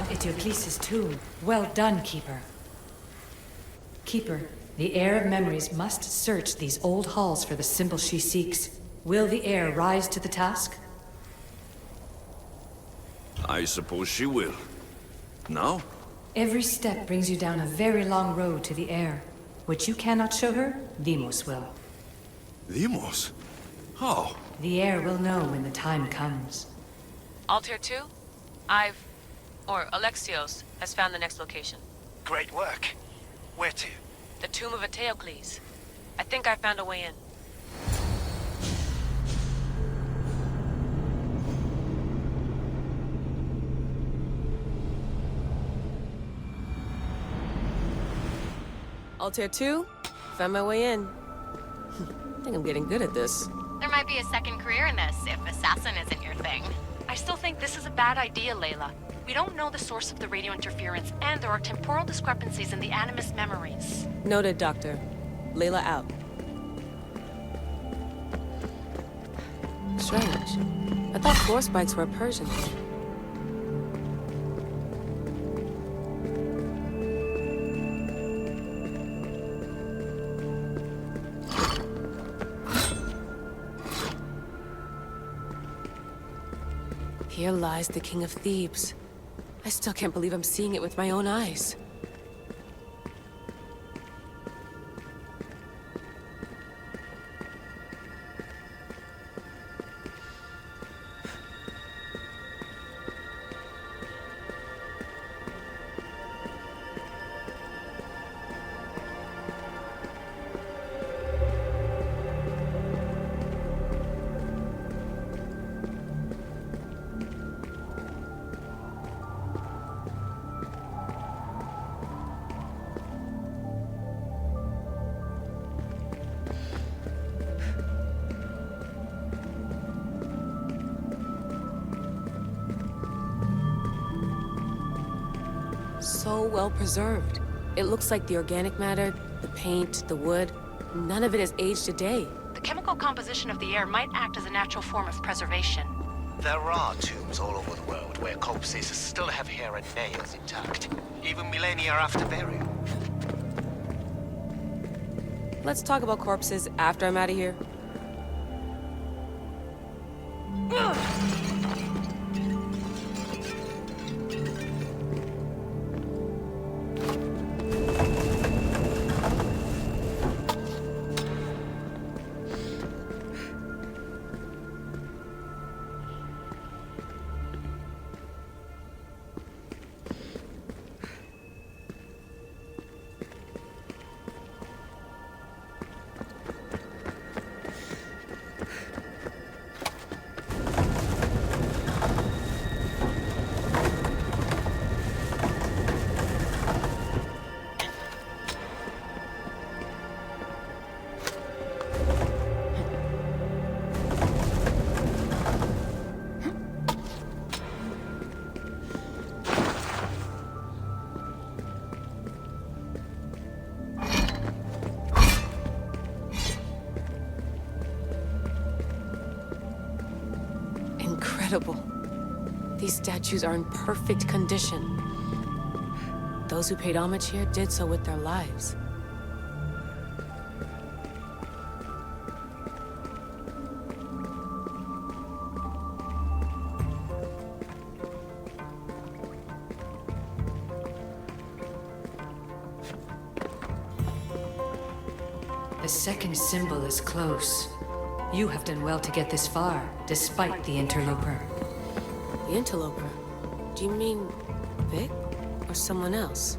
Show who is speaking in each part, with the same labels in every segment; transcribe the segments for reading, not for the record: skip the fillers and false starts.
Speaker 1: Eteocles' tomb. Well done, Keeper. Keeper, the heir of memories must search these old halls for the symbol she seeks. Will the heir rise to the task?
Speaker 2: I suppose she will. Now?
Speaker 1: Every step brings you down a very long road to the heir. What you cannot show her, Deimos will.
Speaker 2: Deimos? How?
Speaker 1: The heir will know when the time comes.
Speaker 3: Altair 2? Alexios has found the next location.
Speaker 4: Great work. Where to?
Speaker 3: The tomb of Eteocles. I think I found a way in. Altair 2? Found my way in. I think I'm getting good at this.
Speaker 5: There might be a second career in this, if assassin isn't your thing.
Speaker 6: I still think this is a bad idea, Layla. We don't know the source of the radio interference, and there are temporal discrepancies in the Animus memories.
Speaker 3: Noted, Doctor. Layla out. Strange. I thought floor spikes were a Persian thing. Here lies the King of Thebes. I still can't believe I'm seeing it with my own eyes. So well preserved. It looks like the organic matter, the paint, the wood, none of it has aged a day.
Speaker 6: The chemical composition of the air might act as a natural form of preservation.
Speaker 4: There are tombs all over the world where corpses still have hair and nails intact, even millennia after burial.
Speaker 3: Let's talk about corpses after I'm out of here. incredible. These statues are in perfect condition. Those who paid homage here did so with their lives.
Speaker 1: The second symbol is close. You have done well to get this far, despite the interloper.
Speaker 3: The interloper? Do you mean Vic? Or someone else?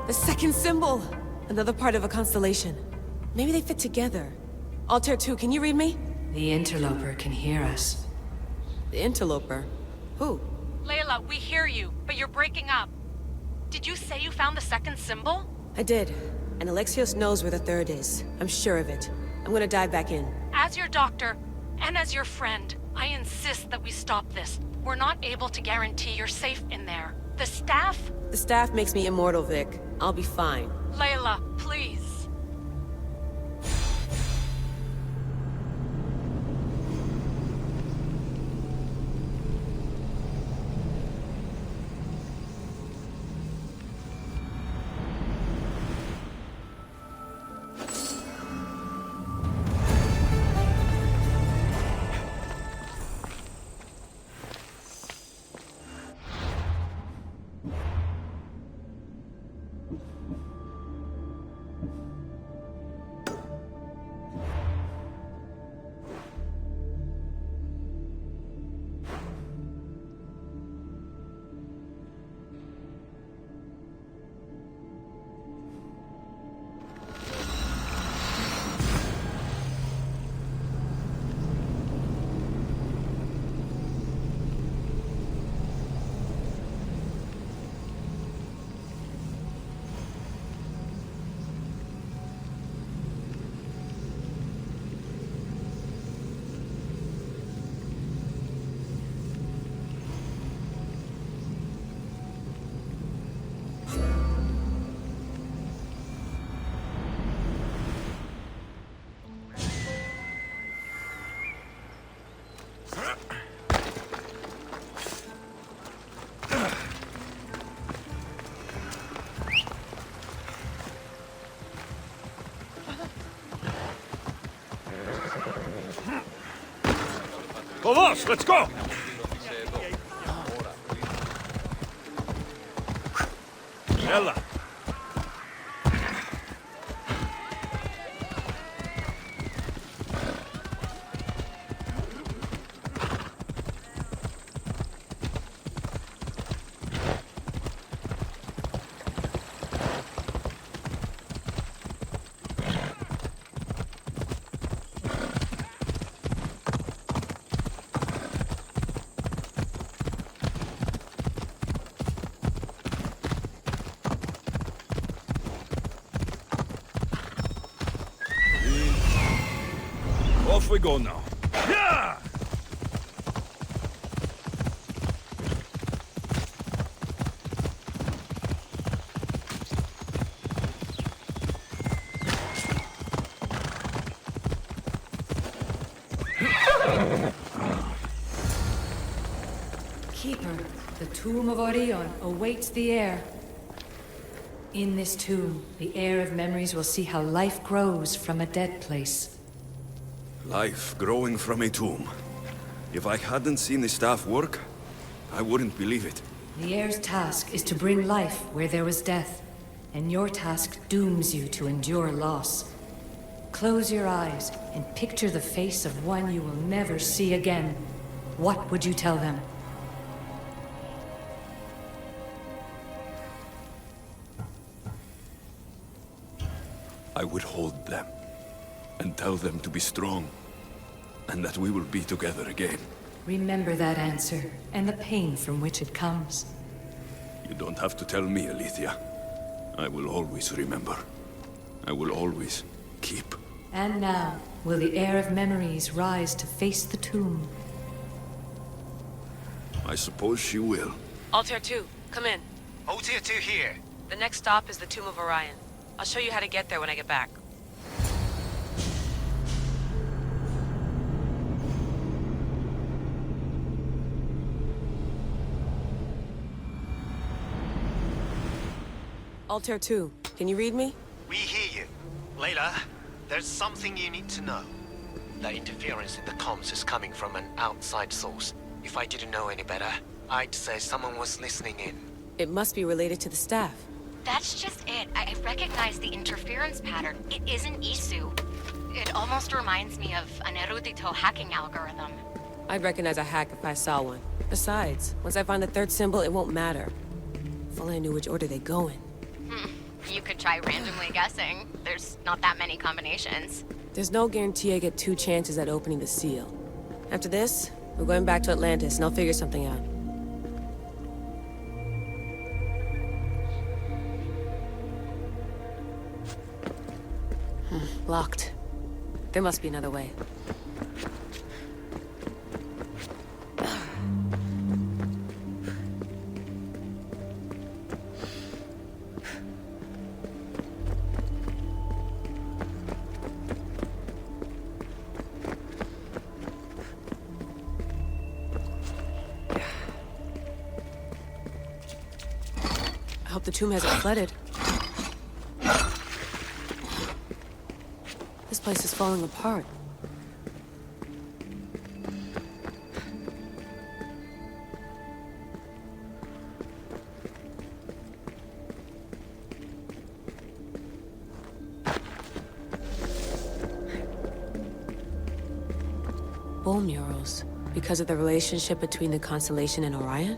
Speaker 3: The second symbol! Another part of a constellation. Maybe they fit together. Altair 2, can you read me?
Speaker 1: The interloper can hear us.
Speaker 3: The interloper? Who?
Speaker 6: Layla, we hear you, but you're breaking up. Did you say you found the second symbol?
Speaker 3: I did. And Alexios knows where the third is. I'm sure of it. I'm gonna dive back in.
Speaker 6: As your doctor, and as your friend, I insist that we stop this. We're not able to guarantee you're safe in there. The staff?
Speaker 3: The staff makes me immortal, Vic. I'll be fine.
Speaker 6: Layla, please.
Speaker 2: Vamos, let's go! Ella! Off we go now. Yeah!
Speaker 1: Keeper, the tomb of Orion awaits the heir. In this tomb, the heir of memories will see how life grows from a dead place.
Speaker 2: Life growing from a tomb. If I hadn't seen the staff work, I wouldn't believe it.
Speaker 1: The heir's task is to bring life where there was death, and your task dooms you to endure loss. Close your eyes and picture the face of one you will never see again. What would you tell them?
Speaker 2: I would hold them and tell them to be strong, and that we will be together again.
Speaker 1: Remember that answer, and the pain from which it comes.
Speaker 2: You don't have to tell me, Alethea. I will always remember. I will always keep.
Speaker 1: And now, will the heir of memories rise to face the tomb?
Speaker 2: I suppose she will.
Speaker 3: Altair 2, come in.
Speaker 4: Altair 2 here.
Speaker 3: The next stop is the Tomb of Orion. I'll show you how to get there when I get back. Altair 2, can you read me?
Speaker 4: We hear you. Layla, there's something you need to know. The interference in the comms is coming from an outside source. If I didn't know any better, I'd say someone was listening in.
Speaker 3: It must be related to the staff.
Speaker 5: That's just it. I recognize the interference pattern. It isn't Isu. It almost reminds me of an erudito hacking algorithm.
Speaker 3: I'd recognize a hack if I saw one. Besides, once I find the third symbol, it won't matter. If only I knew which order they go in.
Speaker 5: You could try randomly guessing. There's not that many combinations.
Speaker 3: There's no guarantee I get 2 chances at opening the seal. After this, we're going back to Atlantis, and I'll figure something out. Locked. There must be another way. I hope the tomb hasn't flooded. This place is falling apart. Bone murals, because of the relationship between the constellation and Orion?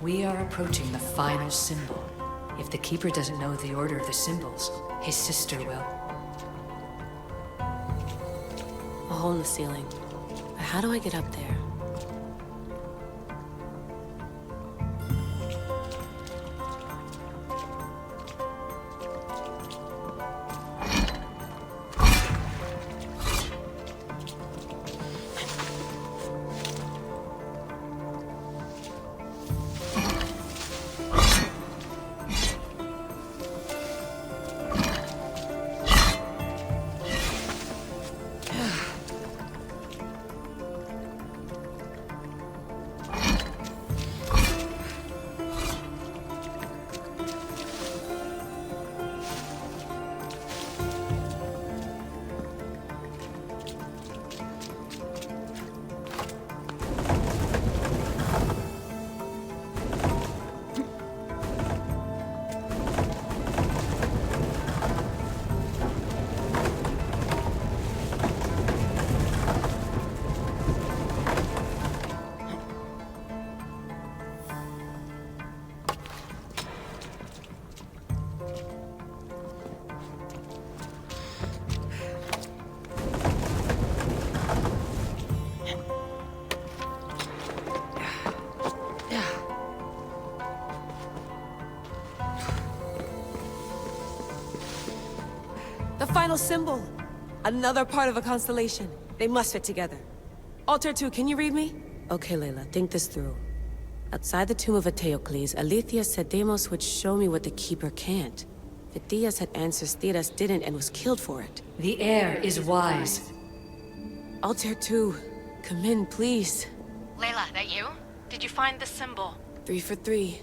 Speaker 1: We are approaching the final symbol. If the Keeper doesn't know the order of the symbols, his sister will.
Speaker 3: A hole in the ceiling. But how do I get up there? The final symbol! Another part of a constellation. They must fit together. Altair 2, can you read me? Okay, Layla, think this through. Outside the tomb of Eteocles, Alethea said Deimos would show me what the Keeper can't. Phidias had answers Theras didn't and was killed for it.
Speaker 1: The air is wise.
Speaker 3: Altair 2, come in, please.
Speaker 6: Layla, that you? Did you find the symbol?
Speaker 3: 3 for 3.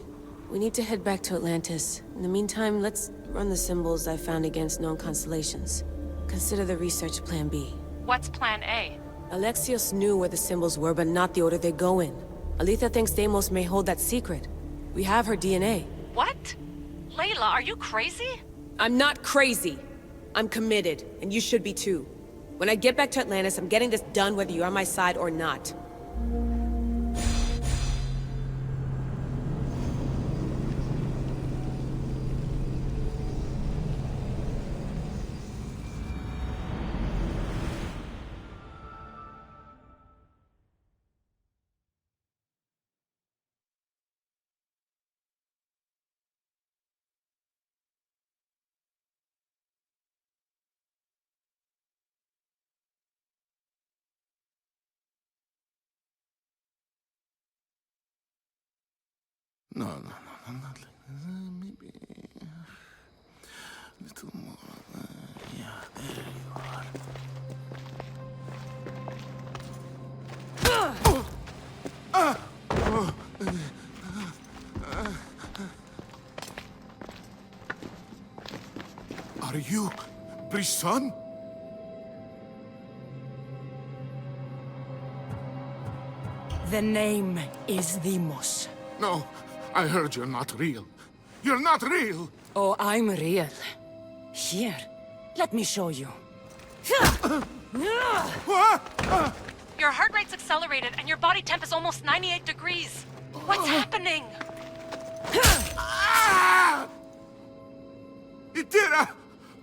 Speaker 3: We need to head back to Atlantis. In the meantime, let's run the symbols I found against known constellations. Consider the research plan B.
Speaker 6: What's plan A?
Speaker 3: Alexios knew where the symbols were, but not the order they go in. Alethea thinks Deimos may hold that secret. We have her DNA.
Speaker 6: What? Layla, are you crazy?
Speaker 3: I'm not crazy. I'm committed, and you should be too. When I get back to Atlantis, I'm getting this done whether you're on my side or not.
Speaker 7: not like this. Maybe a little more. Yeah, there you are. Are you Brisson?
Speaker 8: The name is Demos.
Speaker 7: No, I heard you're not real. You're not real!
Speaker 8: Oh, I'm real. Here, let me show you.
Speaker 7: What?
Speaker 6: Your heart rate's accelerated and your body temp is almost 98 degrees. What's happening?
Speaker 7: Itira!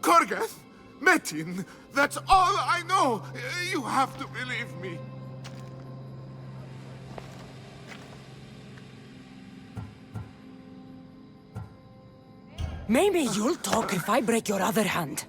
Speaker 7: Korgath! Metin! That's all I know! You have to believe me.
Speaker 8: Maybe you'll talk if I break your other hand.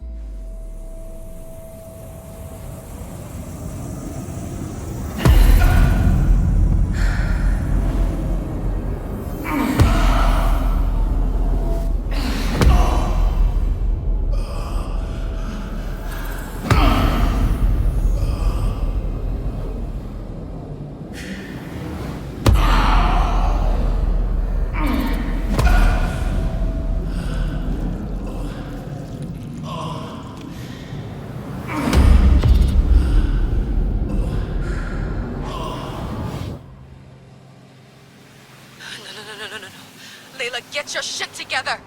Speaker 6: Layla, get your shit together!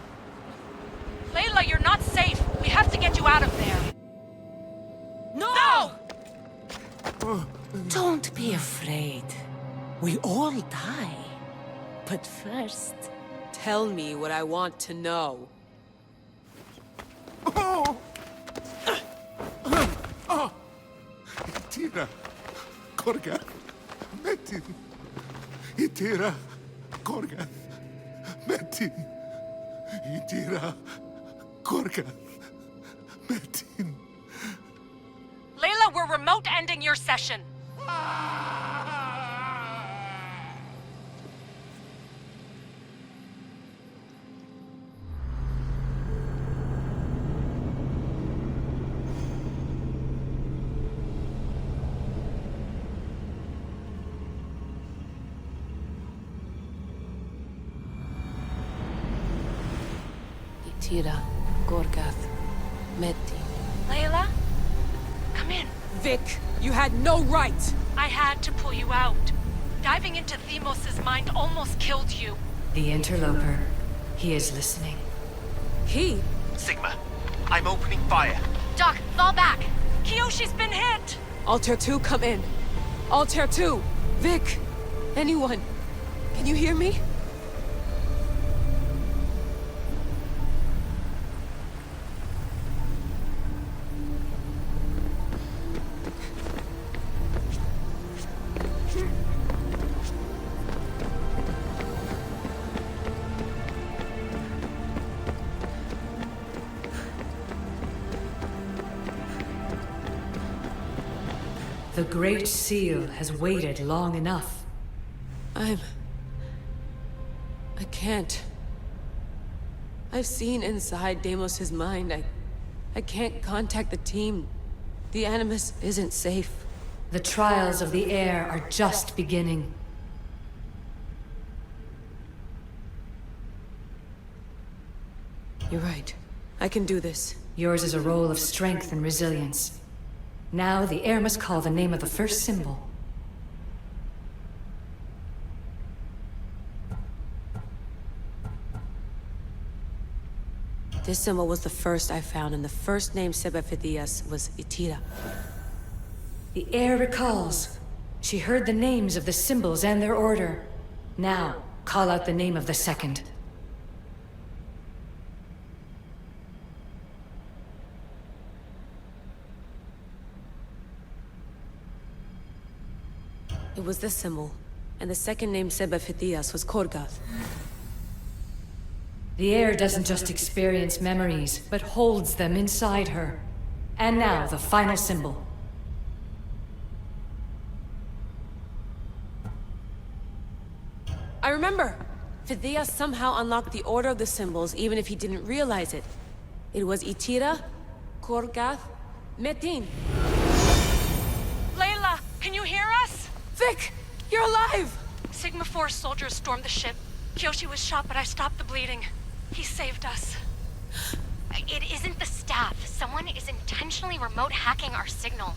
Speaker 6: Layla, you're not safe. We have to get you out of there. No!
Speaker 8: Don't be afraid. We all die. But first...
Speaker 3: Tell me what I want to know.
Speaker 7: Oh! Itira! Korgath! Metin! Itira! Korgath! Metin! Itira! Korgath! Metin!
Speaker 6: Layla, we're remote ending your session.
Speaker 3: Itira, Korgath, Metin.
Speaker 6: Layla? Come in.
Speaker 3: Vic, you had no right!
Speaker 6: I had to pull you out. Diving into Themos' mind almost killed you.
Speaker 1: The interloper. He is listening.
Speaker 3: He?
Speaker 4: Sigma, I'm opening fire.
Speaker 5: Doc, fall back.
Speaker 6: Kiyoshi's been hit!
Speaker 3: Altair 2, come in. Altair 2! Vic! Anyone? Can you hear me?
Speaker 1: The Great Seal has waited long enough.
Speaker 3: I can't. I've seen inside Deimos' mind. I can't contact the team. The Animus isn't safe.
Speaker 1: The trials of the air are just beginning.
Speaker 3: You're right. I can do this.
Speaker 1: Yours is a role of strength and resilience. Now the air must call the name of the first symbol.
Speaker 3: This symbol was the first I found, and the first name Sebefithias was Itira.
Speaker 1: The air recalls. She heard the names of the symbols and their order. Now, call out the name of the second.
Speaker 3: It was this symbol, and the second name Sebefithias was Korgath.
Speaker 1: The air doesn't just experience memories, but holds them inside her. And now, the final symbol.
Speaker 3: I remember! Fidea somehow unlocked the order of the symbols, even if he didn't realize it. It was Itira, Korgath, Metin.
Speaker 6: Layla, can you hear us?
Speaker 3: Vic! You're alive!
Speaker 6: Sigma 4 soldiers stormed the ship. Kyoshi was shot, but I stopped the bleeding. He saved us.
Speaker 5: It isn't the staff. Someone is intentionally remote hacking our signal.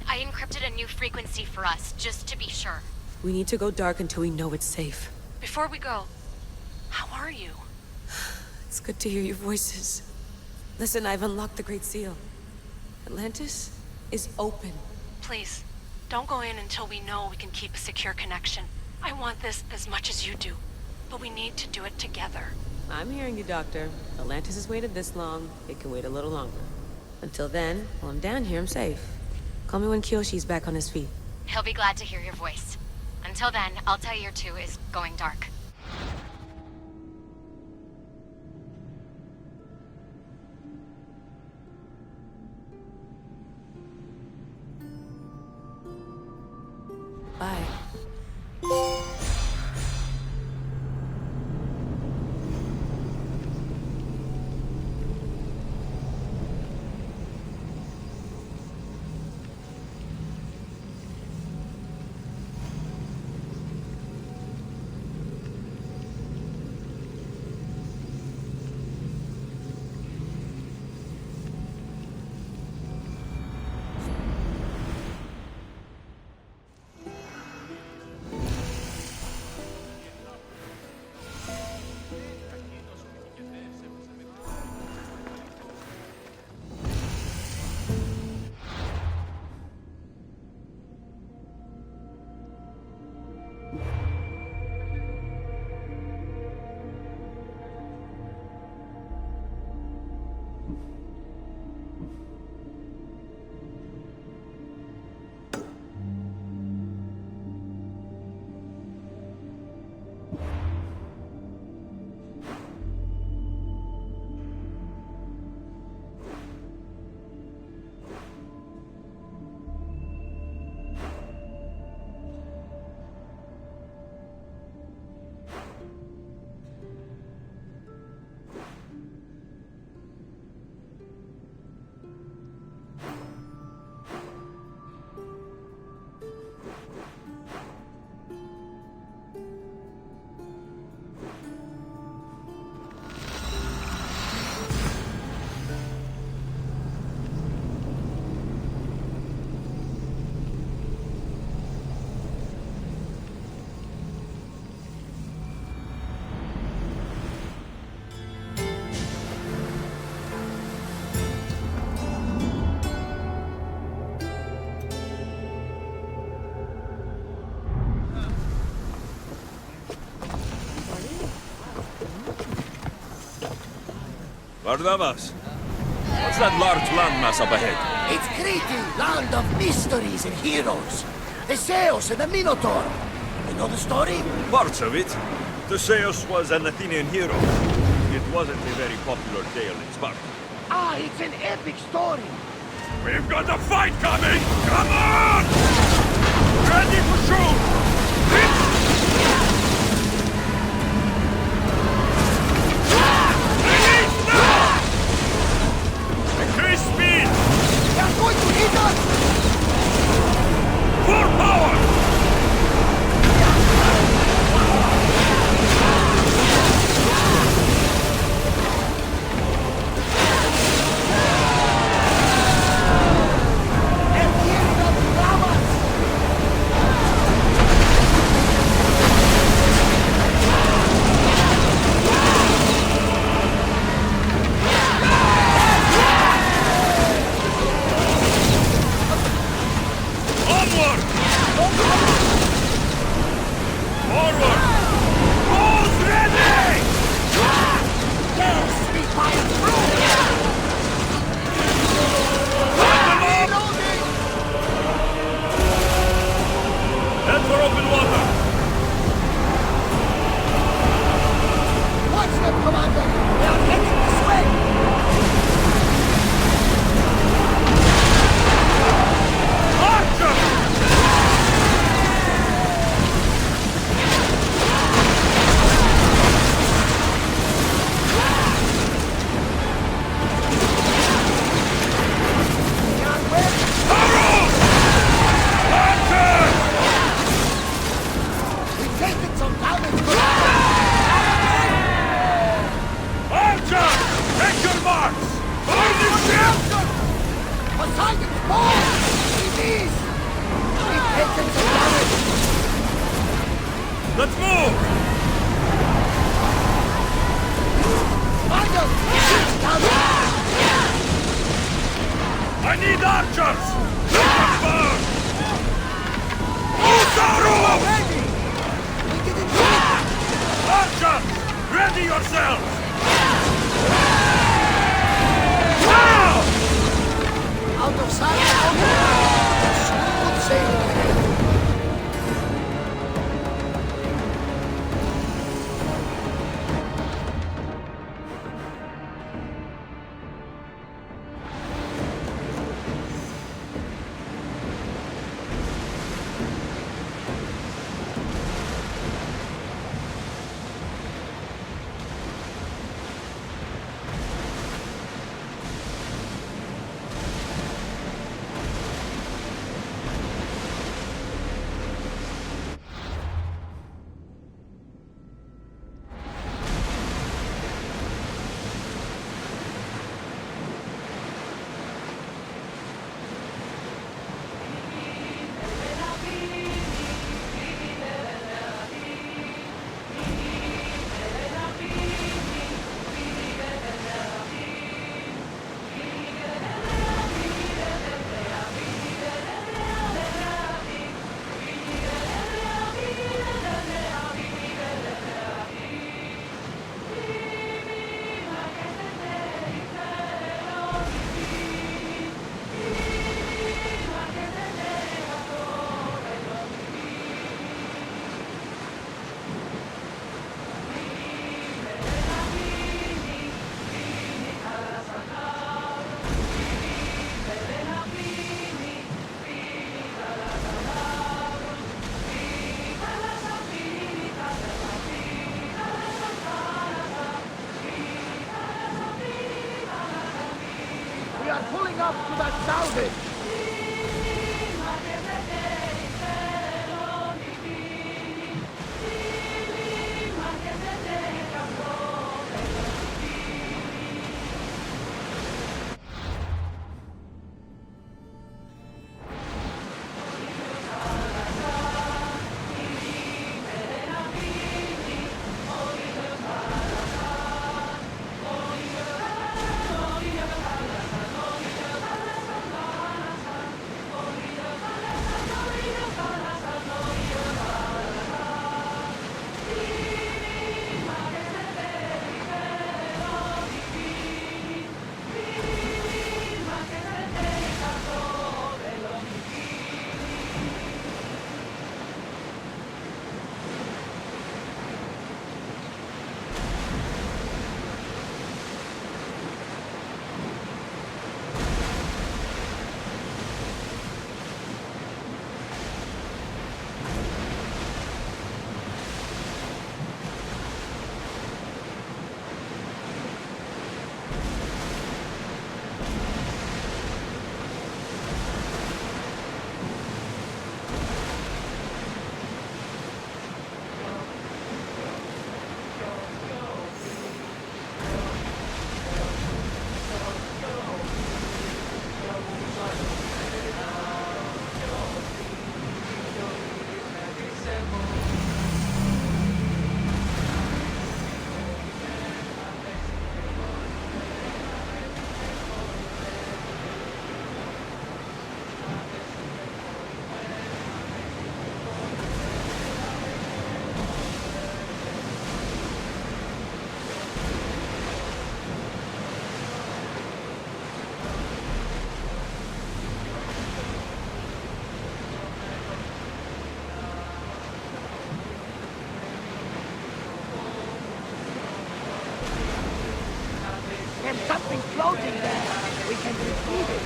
Speaker 5: I encrypted a new frequency for us, just to be sure.
Speaker 3: We need to go dark until we know it's safe.
Speaker 6: Before we go, how are you?
Speaker 3: It's good to hear your voices. Listen, I've unlocked the Great Seal. Atlantis is open.
Speaker 6: Please, don't go in until we know we can keep a secure connection. I want this as much as you do, but we need to do it together.
Speaker 3: I'm hearing you, Doctor. Atlantis has waited this long. It can wait a little longer. Until then, while I'm down here, I'm safe. Call me when Kyoshi's back on his feet.
Speaker 5: He'll be glad to hear your voice. Until then, Altair 2 is going dark.
Speaker 3: Bye.
Speaker 2: Vardamas, what's that large landmass up ahead?
Speaker 9: It's Crete, land of mysteries and heroes. The Zeus and the Minotaur. You know the story?
Speaker 2: Parts of it. Theseus was an Athenian hero. It wasn't a very popular tale in Sparta.
Speaker 9: Ah, it's an epic story.
Speaker 2: We've got a fight coming! Come on! Ready to shoot! Increase speed!
Speaker 9: They're going to hit us!
Speaker 2: Full power!
Speaker 9: They're tearing up llamas!
Speaker 2: Take your marks! Hold the ship!
Speaker 9: Poseidon's ball! Release! We've taken some damage!
Speaker 2: Let's move!
Speaker 9: Michael! Down there!
Speaker 2: I need archers! Burn! Usaru!
Speaker 9: Ready! We didn't do it!
Speaker 2: Archers! Ready yourselves!
Speaker 9: Out of sight, out of mind! Smooth sailing ahead! We are pulling up to that salvage! There's something floating there. We can retrieve it.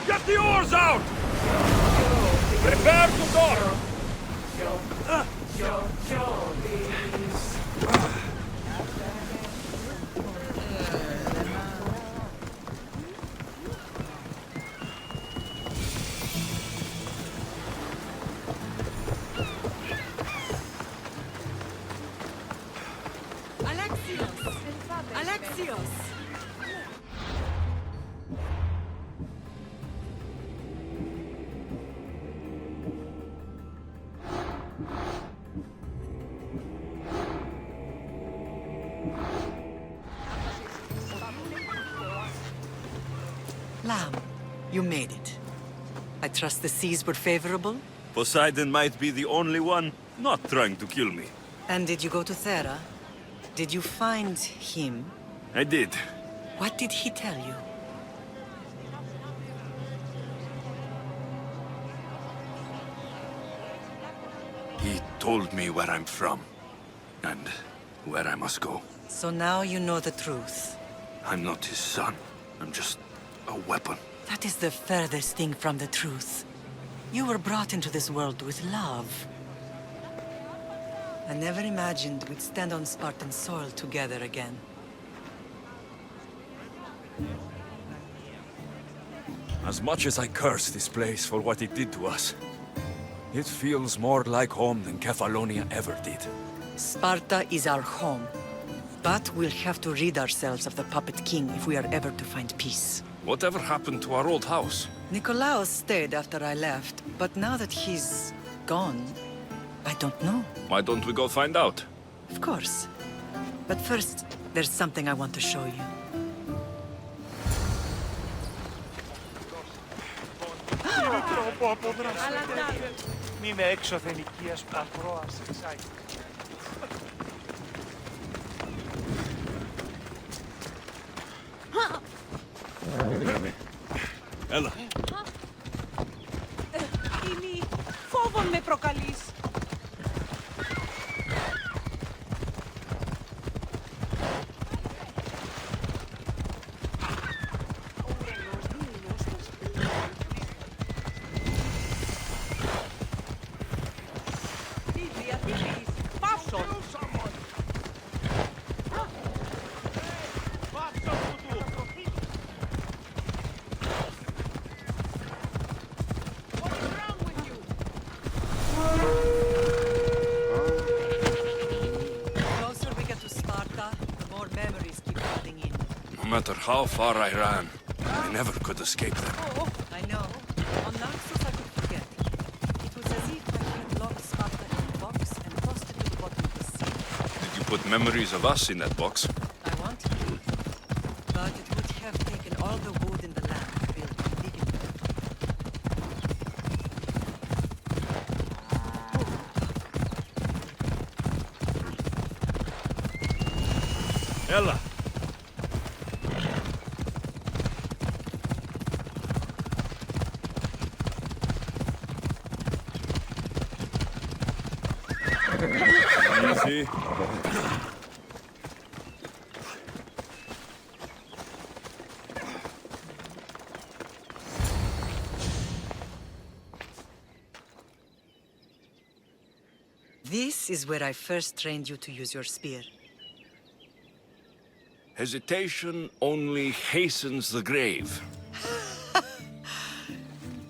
Speaker 2: Get the oars out! Prepare to dock!
Speaker 3: Alexios!
Speaker 8: Lamb, you made it. I trust the seas were favorable?
Speaker 2: Poseidon might be the only one not trying to kill me.
Speaker 8: And did you go to Thera? Did you find him?
Speaker 2: I did.
Speaker 8: What did he tell you?
Speaker 2: He told me where I'm from, and where I must go.
Speaker 8: So now you know the truth.
Speaker 2: I'm not his son. I'm just a weapon.
Speaker 8: That is the furthest thing from the truth. You were brought into this world with love. I never imagined we'd stand on Spartan soil together again.
Speaker 2: As much as I curse this place for what it did to us, it feels more like home than Kefalonia ever did.
Speaker 8: Sparta is our home. But we'll have to rid ourselves of the Puppet King if we are ever to find peace.
Speaker 2: Whatever happened to our old house?
Speaker 8: Nikolaos stayed after I left, but now that he's gone, I don't know.
Speaker 2: Why don't we go find out?
Speaker 8: Of course. But first, there's something I want to show you.
Speaker 10: Μη με έξωθεν οικίας πατρόας εξάγει.
Speaker 2: Έλα.
Speaker 3: Ήμι, φόβον με προκαλείς.
Speaker 2: No matter how far I ran, I never could escape them.
Speaker 8: I know. On Naxos I could forget. It was as if I had locked Sparta in a box and tossed it to the bottom of the sea.
Speaker 2: Did you put memories of us in that box?
Speaker 8: I wanted to. But it would have taken all the wood in the land to build one big enough.
Speaker 2: Ella! Easy.
Speaker 8: This is where I first trained you to use your spear.
Speaker 2: Hesitation only hastens the grave.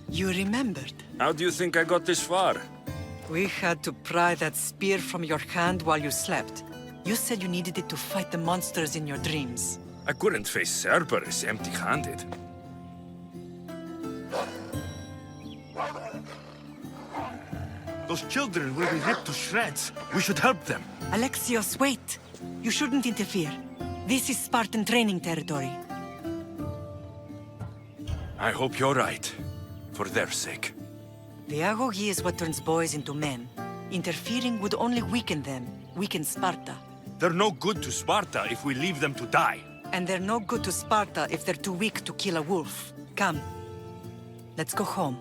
Speaker 8: You remembered.
Speaker 2: How do you think I got this far?
Speaker 8: We had to pry that spear from your hand while you slept. You said you needed it to fight the monsters in your dreams.
Speaker 2: I couldn't face Cerberus empty-handed. Those children will be ripped to shreds. We should help them.
Speaker 8: Alexios, wait! You shouldn't interfere. This is Spartan training territory.
Speaker 2: I hope you're right. For their sake.
Speaker 8: The agoge is what turns boys into men. Interfering would only weaken them, weaken Sparta.
Speaker 2: They're no good to Sparta if we leave them to die.
Speaker 8: And they're no good to Sparta if they're too weak to kill a wolf. Come. Let's go home.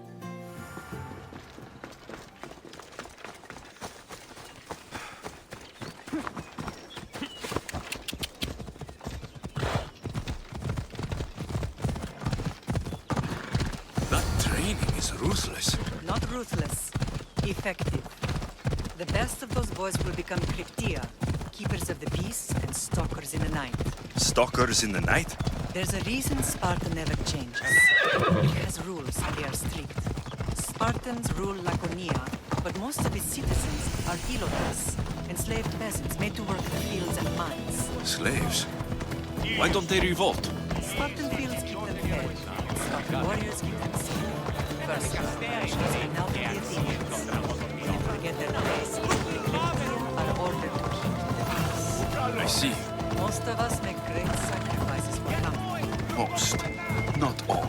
Speaker 2: That training is ruthless.
Speaker 8: Not ruthless. Effective. The best of those boys will become Cryptia, keepers of the peace and stalkers in the night.
Speaker 2: Stalkers in the night?
Speaker 8: There's a reason Sparta never changes. It has rules and they are strict. Spartans rule Laconia, but most of its citizens are Ilotas, enslaved peasants made to work the fields and mines.
Speaker 2: Slaves? Why don't they revolt?
Speaker 8: Spartan fields keep them fed. Spartan warriors keep them safe. First, and now the Athenians. They forget their place. The Cryptia are ordered to keep the peace.
Speaker 2: I see.
Speaker 8: Most of us make great sacrifices for comfort.
Speaker 2: Most. Not all.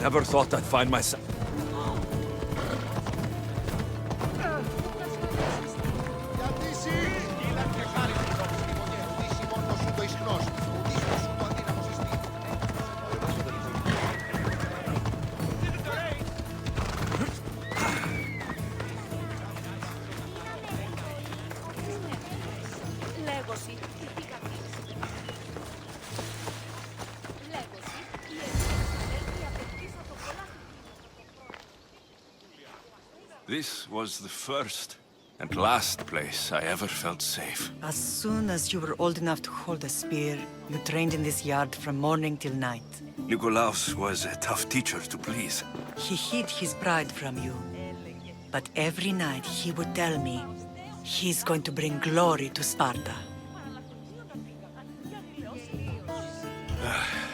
Speaker 2: Never thought I'd find myself... This was the first and last place I ever felt safe.
Speaker 8: As soon as you were old enough to hold a spear, you trained in this yard from morning till night.
Speaker 2: Nikolaos was a tough teacher to please.
Speaker 8: He hid his pride from you. But every night he would tell me, he's going to bring glory to Sparta.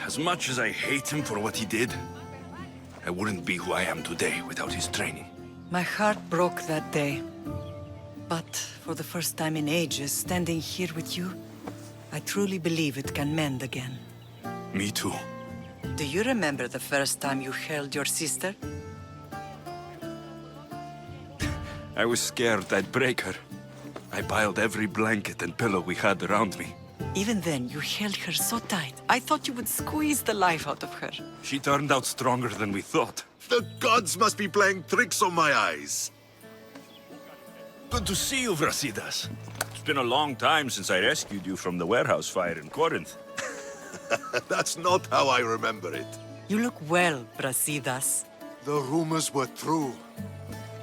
Speaker 2: As much as I hate him for what he did, I wouldn't be who I am today without his training.
Speaker 8: My heart broke that day. But for the first time in ages, standing here with you, I truly believe it can mend again.
Speaker 2: Me too.
Speaker 8: Do you remember the first time you held your sister?
Speaker 2: I was scared I'd break her. I piled every blanket and pillow we had around me.
Speaker 8: Even then, you held her so tight. I thought you would squeeze the life out of her.
Speaker 2: She turned out stronger than we thought.
Speaker 7: The gods must be playing tricks on my eyes.
Speaker 2: Good to see you, Brasidas. It's been a long time since I rescued you from the warehouse fire in Corinth.
Speaker 7: That's not how I remember it.
Speaker 8: You look well, Brasidas.
Speaker 7: The rumors were true.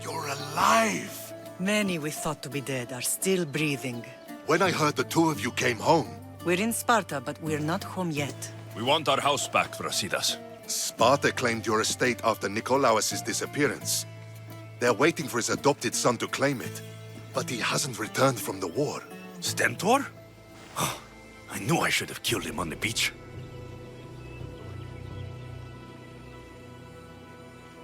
Speaker 7: You're alive!
Speaker 8: Many we thought to be dead are still breathing.
Speaker 7: When I heard the two of you came home...
Speaker 8: We're in Sparta, but we're not home yet.
Speaker 2: We want our house back, Brasidas.
Speaker 7: Sparta claimed your estate after Nikolaos' disappearance. They're waiting for his adopted son to claim it. But he hasn't returned from the war.
Speaker 2: Stentor? I knew I should have killed him on the beach.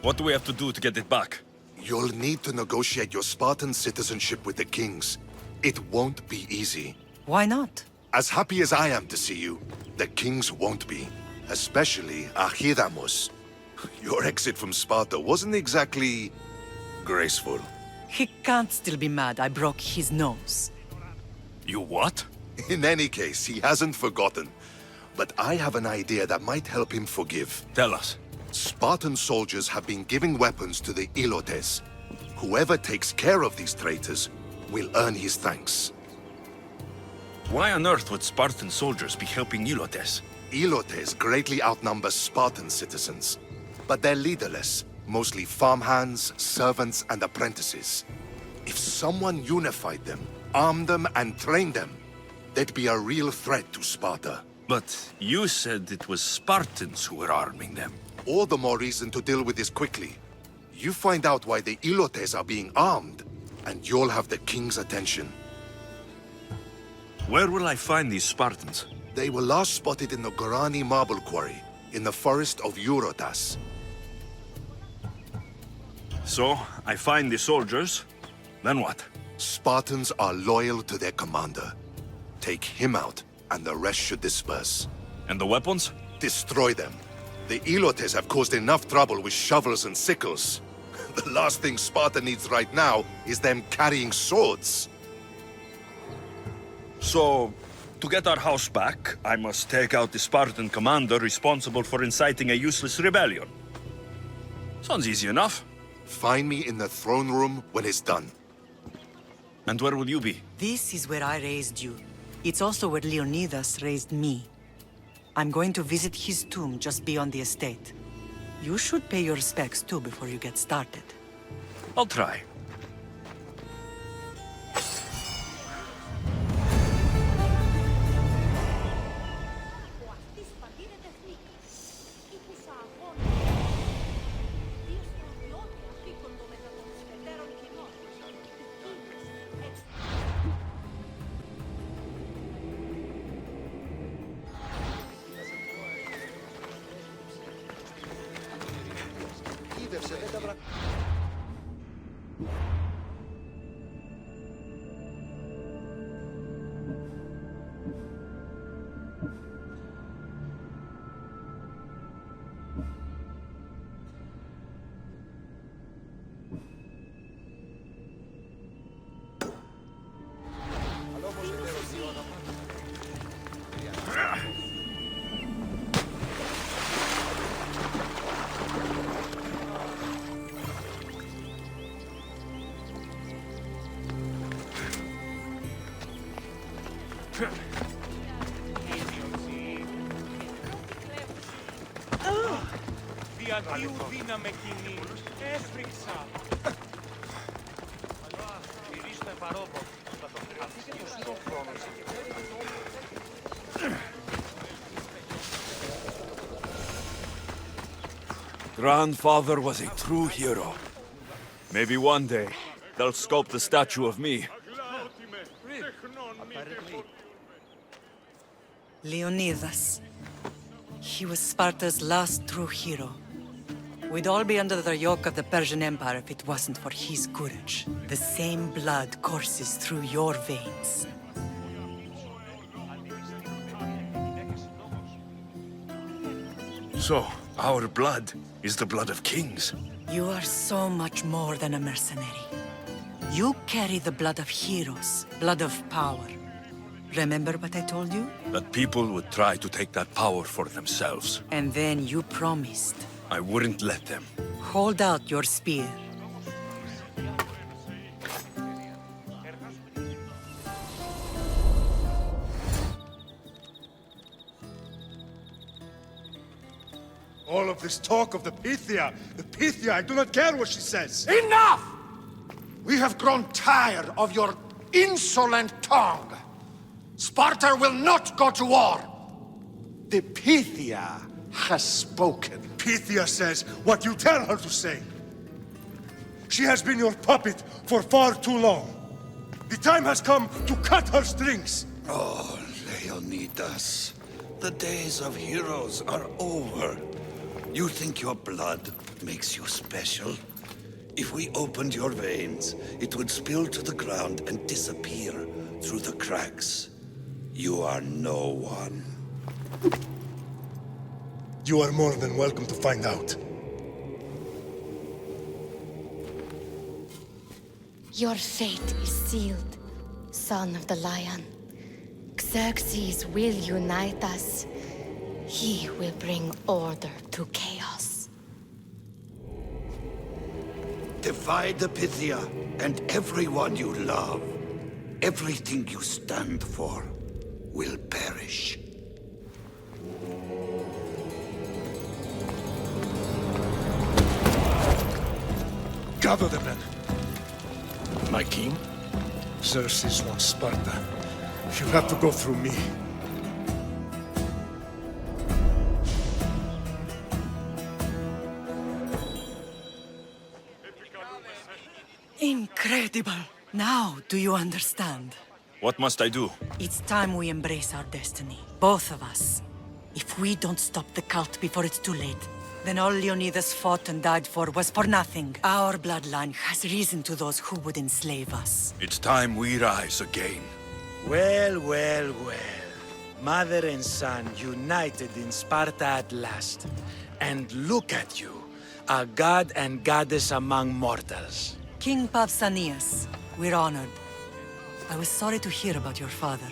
Speaker 2: What do we have to do to get it back?
Speaker 7: You'll need to negotiate your Spartan citizenship with the kings. It won't be easy.
Speaker 8: Why not?
Speaker 7: As happy as I am to see you, the kings won't be. Especially Archidamos. Your exit from Sparta wasn't exactly... graceful.
Speaker 8: He can't still be mad I broke his nose.
Speaker 2: You what?
Speaker 7: In any case, he hasn't forgotten. But I have an idea that might help him forgive.
Speaker 2: Tell us.
Speaker 7: Spartan soldiers have been giving weapons to the Ilotes. Whoever takes care of these traitors will earn his thanks.
Speaker 2: Why on earth would Spartan soldiers be helping Ilotes?
Speaker 7: Ilotes greatly outnumber Spartan citizens, but they're leaderless, mostly farmhands, servants, and apprentices. If someone unified them, armed them, and trained them, they'd be a real threat to Sparta.
Speaker 2: But you said it was Spartans who were arming them.
Speaker 7: All the more reason to deal with this quickly. You find out why the Ilotes are being armed, and you'll have the king's attention.
Speaker 2: Where will I find these Spartans?
Speaker 7: They were last spotted in the Gorani marble quarry, in the forest of Eurotas.
Speaker 2: So, I find the soldiers, then what?
Speaker 7: Spartans are loyal to their commander. Take him out, and the rest should disperse.
Speaker 2: And the weapons?
Speaker 7: Destroy them. The Ilotes have caused enough trouble with shovels and sickles. The last thing Sparta needs right now is them carrying swords.
Speaker 2: So, to get our house back, I must take out the Spartan commander responsible for inciting a useless rebellion. Sounds easy enough.
Speaker 7: Find me in the throne room when it's done.
Speaker 2: And where will you be?
Speaker 8: This is where I raised you. It's also where Leonidas raised me. I'm going to visit his tomb just beyond the estate. You should pay your respects too before you get started.
Speaker 2: I'll try.
Speaker 10: Διατίου δύναμε κοινή. Έφρυξα. Γυρίστε παρόπο. Αφήστε το σύρο χρόνος.
Speaker 11: Grandfather was a true hero. Maybe one day, they'll sculpt a statue of me.
Speaker 8: Leonidas. He was Sparta's last true hero. We'd all be under the yoke of the Persian Empire if it wasn't for his courage. The same blood courses through your veins.
Speaker 2: So, our blood is the blood of kings.
Speaker 8: You are so much more than a mercenary. You carry the blood of heroes, blood of power. Remember what I told you?
Speaker 2: That people would try to take that power for themselves.
Speaker 8: And then you promised.
Speaker 2: I wouldn't let them.
Speaker 8: Hold out your spear.
Speaker 12: All of this talk of the Pythia, I do not care what she says.
Speaker 9: Enough! We have grown tired of your insolent tongue. Sparta will not go to war. The Pythia has spoken.
Speaker 12: Pythia says what you tell her to say. She has been your puppet for far too long. The time has come to cut her strings.
Speaker 13: Oh, Leonidas. The days of heroes are over. You think your blood makes you special? If we opened your veins, it would spill to the ground and disappear through the cracks. You are no one.
Speaker 12: You are more than welcome to find out.
Speaker 14: Your fate is sealed, son of the lion. Xerxes will unite us. He will bring order to chaos.
Speaker 13: Divide the Pythia and everyone you love. Everything you stand for will perish.
Speaker 12: Gather the men.
Speaker 13: My king?
Speaker 12: Xerxes wants Sparta. You have to go through me.
Speaker 8: Incredible! Now, do you understand?
Speaker 2: What must I do?
Speaker 8: It's time we embrace our destiny. Both of us. If we don't stop the cult before it's too late, then all Leonidas fought and died for was for nothing. Our bloodline has risen to those who would enslave us.
Speaker 2: It's time we rise again.
Speaker 10: Well, well, well. Mother and son united in Sparta at last. And look at you, a god and goddess among mortals.
Speaker 8: King Pausanias, we're honored. I was sorry to hear about your father.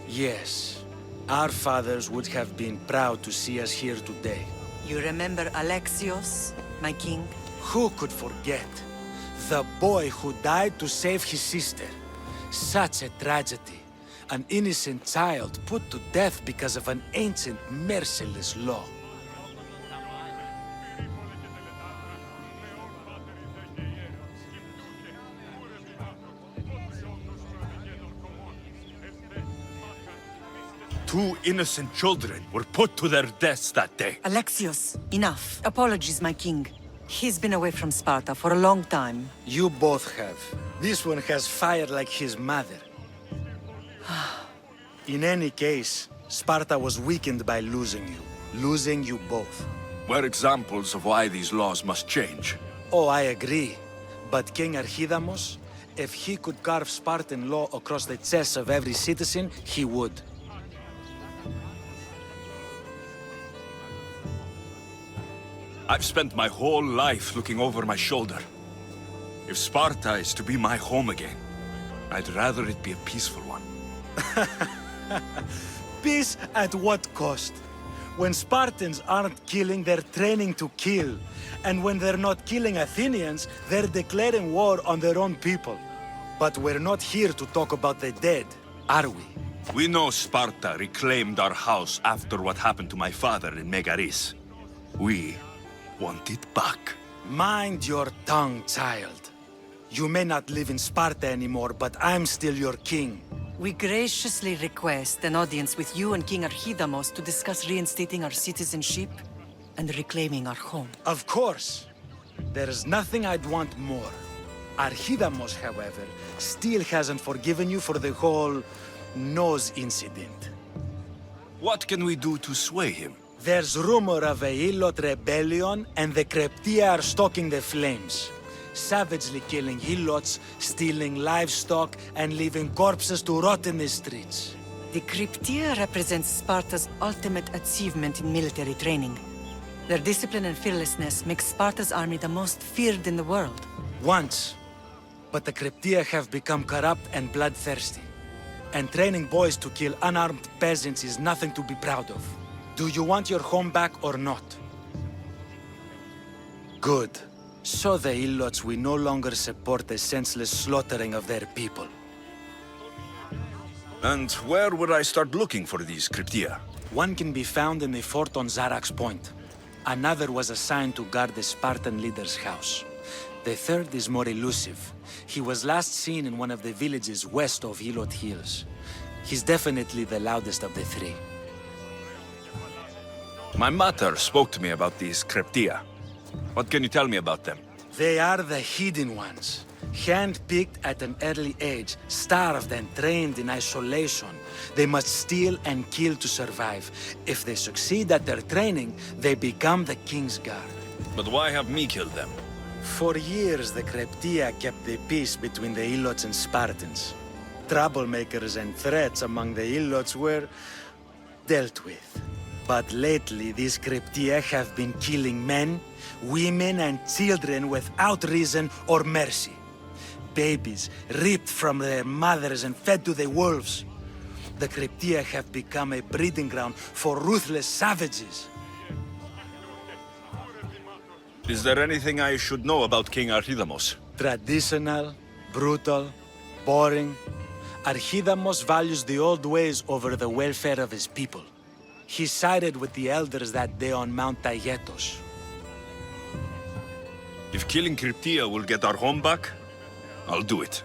Speaker 10: Yes, our fathers would have been proud to see us here today.
Speaker 8: You remember Alexios, my king?
Speaker 10: Who could forget? The boy who died to save his sister. Such a tragedy. An innocent child put to death because of an ancient, merciless law.
Speaker 2: Two innocent children were put to their deaths that day.
Speaker 8: Alexios, enough. Apologies, my king. He's been away from Sparta for a long time.
Speaker 10: You both have. This one has fire like his mother. In any case, Sparta was weakened by losing you. Losing you both.
Speaker 2: We're examples of why these laws must change.
Speaker 10: Oh, I agree. But King Archidamos, if he could carve Spartan law across the chests of every citizen, he would.
Speaker 11: I've spent my whole life looking over my shoulder. If Sparta is to be my home again, I'd rather it be a peaceful one.
Speaker 10: Peace at what cost? When Spartans aren't killing, they're training to kill. And when they're not killing Athenians, they're declaring war on their own people. But we're not here to talk about the dead, are we?
Speaker 2: We know Sparta reclaimed our house after what happened to my father in Megaris. We want it back.
Speaker 10: Mind your tongue, child. You may not live in Sparta anymore, but I'm still your king.
Speaker 8: We graciously request an audience with you and King Archidamos to discuss reinstating our citizenship and reclaiming our home.
Speaker 10: Of course. There is nothing I'd want more. Archidamos, however, still hasn't forgiven you for the whole nose incident.
Speaker 2: What can we do to sway him?
Speaker 10: There's rumor of a Hilot rebellion, and the Kreptia are stoking the flames. Savagely killing Hilots, stealing livestock, and leaving corpses to rot in the streets.
Speaker 8: The Kryptia represents Sparta's ultimate achievement in military training. Their discipline and fearlessness make Sparta's army the most feared in the world.
Speaker 10: Once. But the Kryptia have become corrupt and bloodthirsty. And training boys to kill unarmed peasants is nothing to be proud of. Do you want your home back or not? Good. So the Ilots will no longer support the senseless slaughtering of their people.
Speaker 2: And where would I start looking for these Kryptia?
Speaker 10: One can be found in the fort on Zarak's Point. Another was assigned to guard the Spartan leader's house. The third is more elusive. He was last seen in one of the villages west of Hilot Hills. He's definitely the loudest of the three.
Speaker 2: My mater spoke to me about these Kryptia. What can you tell me about them?
Speaker 10: They are the hidden ones. Hand-picked at an early age, starved and trained in isolation. They must steal and kill to survive. If they succeed at their training, they become the King's Guard.
Speaker 2: But why have me killed them?
Speaker 10: For years, the Kryptia kept the peace between the Ilots and Spartans. Troublemakers and threats among the Ilots were dealt with. But lately, these Kryptia have been killing men, women, and children without reason or mercy. Babies ripped from their mothers and fed to the wolves. The Kryptia have become a breeding ground for ruthless savages.
Speaker 2: Is there anything I should know about King Archidamos?
Speaker 10: Traditional, brutal, boring. Archidamos values the old ways over the welfare of his people. He sided with the elders that day on Mount Taygetos.
Speaker 2: If killing Kryptia will get our home back, I'll do it.